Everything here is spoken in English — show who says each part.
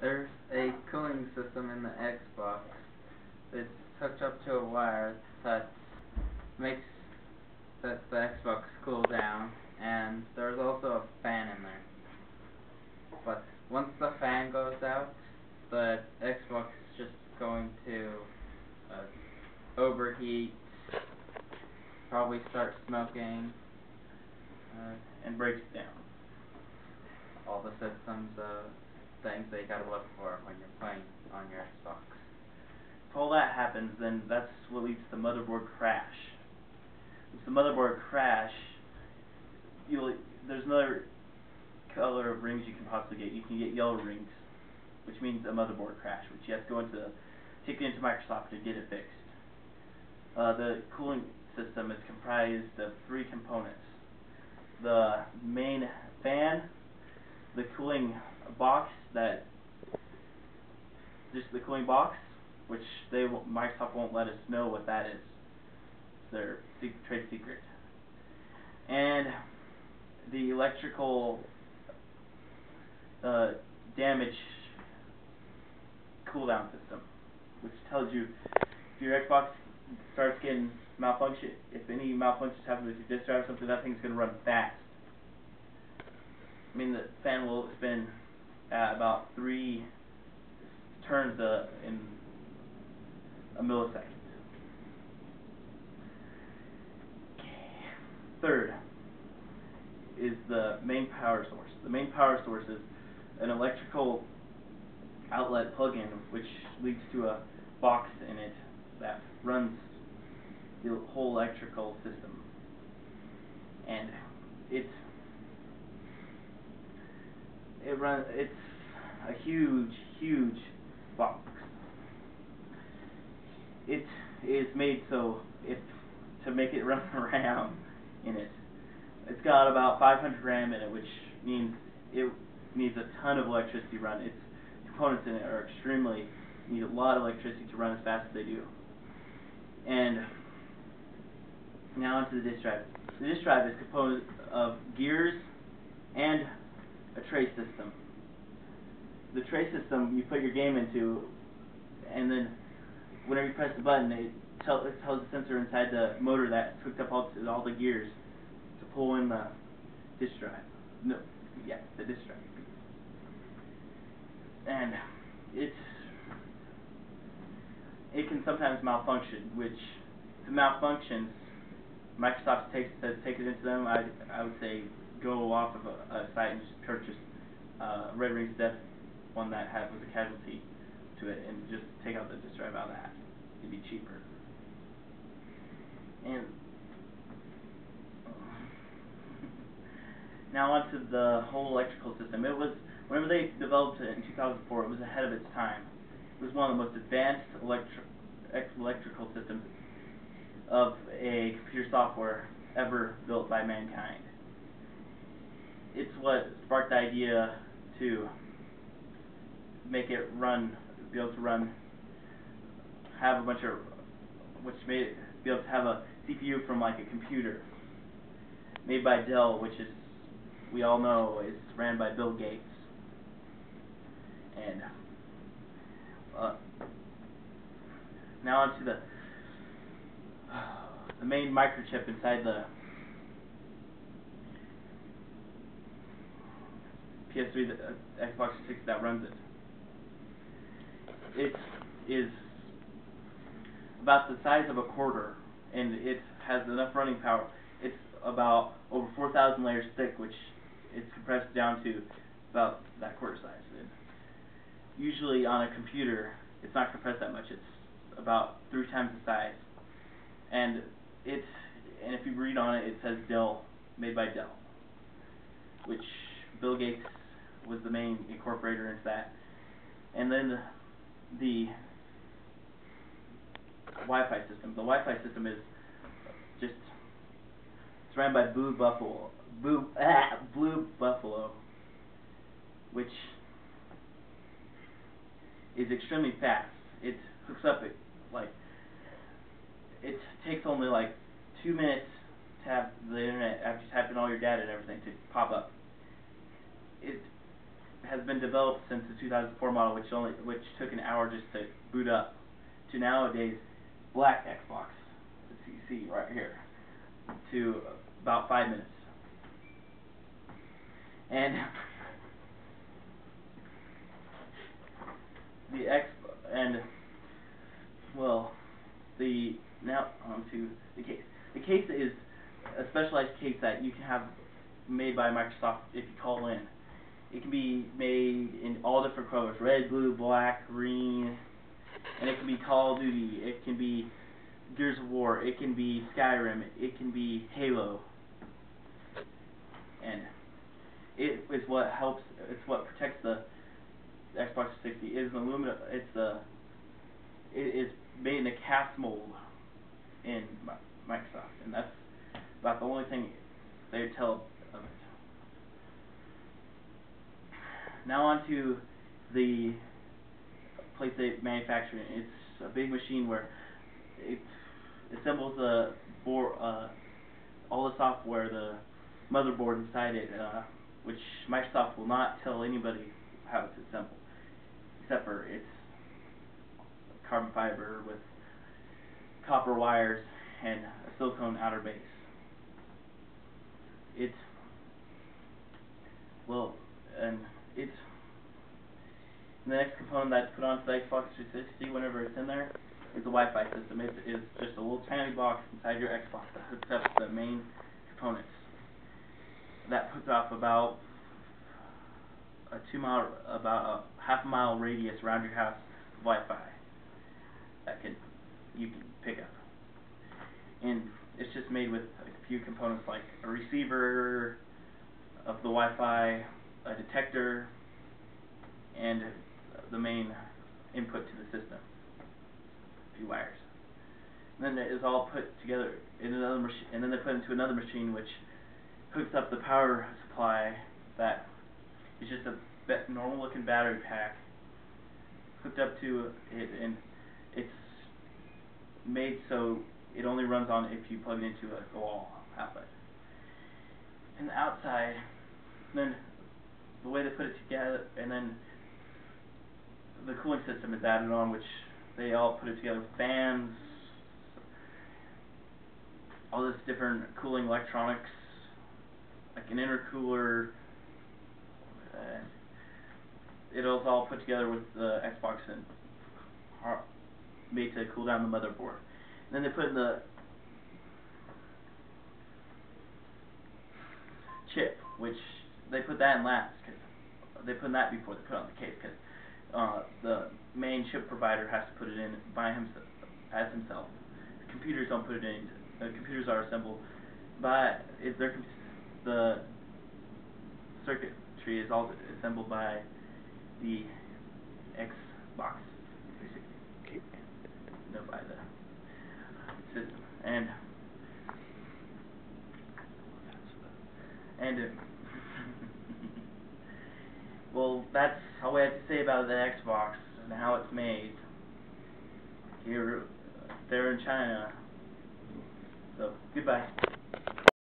Speaker 1: There's a cooling system in the Xbox. It's hooked up to a wire that makes the Xbox cool down, and there's also a fan in there. But once the fan goes out, the Xbox is just going to overheat, probably start smoking,
Speaker 2: and breaks down.
Speaker 1: all the systems, things that you gotta look for when you're playing on your Xbox.
Speaker 2: If all that happens, then that's what leads to the motherboard crash. If the motherboard crash, there's another color of rings you can possibly get. You can get yellow rings, which means a motherboard crash, which you have to take it into Microsoft to get it fixed. The cooling system is comprised of 3 components: the main fan, the cooling box which Microsoft won't let us know what that is. It's their trade secret. And the electrical damage cooldown system, which tells you if your Xbox starts getting malfunction, if any malfunctions happen with your disk drive or something, that thing's going to run fast. I mean, the fan will spin at about 3 turns in a millisecond. Third is the main power source. The main power source is an electrical outlet plug-in, which leads to a box in it that runs the whole electrical system. And it's a huge box. It is made so to make it run RAM in it. It's got about 500 RAM in it, which means it needs a ton of electricity to run. Its components in it need a lot of electricity to run as fast as they do. And now onto the disk drive. The disk drive is composed of gears and a tray system. The tray system you put your game into, and then whenever you press the button, it tells the sensor inside the motor that's hooked up all the gears to pull in the disk drive. The disk drive. And it can sometimes malfunction, which if it malfunctions, Microsoft says take it into them. I would say go off of a site and just purchase Red Ring's Death, one that was a casualty to it, and just take out the disk drive out of that. It'd be cheaper. And now onto the whole electrical system. Whenever they developed it in 2004, it was ahead of its time. It was one of the most advanced electrical systems of a computer software ever built by mankind. It's what sparked the idea to make it be able to run, which made it be able to have a CPU from like a computer made by Dell, which is, we all know, is ran by Bill Gates. And now onto the main microchip inside the PS3, the Xbox 360 that runs it. It is about the size of a quarter, and it has enough running power. It's about over 4,000 layers thick, which it's compressed down to about that quarter size. And usually on a computer, it's not compressed that much. It's about 3 times the size. And if you read on it, it says Dell, made by Dell, which Bill Gates was the main incorporator into that. And then the Wi-Fi system. The Wi-Fi system is it's ran by Blue Buffalo, which is extremely fast. It hooks up it takes only like 2 minutes to have the internet after you type in all your data and everything to pop up. has been developed since the 2004 model, which took an hour just to boot up, to nowadays black Xbox, as you see right here, to about 5 minutes. And now onto the case. The case is a specialized case that you can have made by Microsoft if you call in. It can be made in all different colors: red, blue, black, green, and it can be Call of Duty, it can be Gears of War, it can be Skyrim, it can be Halo. And it is what helps, it's what protects the Xbox 360. It is an aluminum, it is made in a cast mold in Microsoft, and that's about the only thing they tell of it. Now on to the place they manufacture it. It's a big machine where it assembles the board, all the software, the motherboard inside it, which Microsoft will not tell anybody how it's assembled, except for it's carbon fiber with copper wires and a silicone outer base. The next component that's put onto the Xbox 360 whenever it's in there is the Wi-Fi system. It is just a little tiny box inside your Xbox that hooks up to the main components. That puts off about a half a mile radius around your house of Wi-Fi that you can pick up. And it's just made with a few components like a receiver of the Wi-Fi, a detector, and the main input to the system, a few wires. And then it is all put together in another machine, and then they put it into another machine which hooks up the power supply that is just a normal looking battery pack hooked up to it, and it's made so it only runs on if you plug it into a wall outlet. And the outside, then the way they put it together, and then the cooling system is added on, which they all put it together with fans, all this different cooling electronics, like an intercooler. It was all put together with the Xbox and made to cool down the motherboard. And then they put in the chip, which they put that in last, because they put that before they put on the case, because the main chip provider has to put it in by himself, as himself. The computers don't put it in. The computers are assembled by the circuitry is all assembled by the Xbox 360. No, by the system. Well, that's all we have to say about the Xbox and how it's made here, there in China. So, goodbye.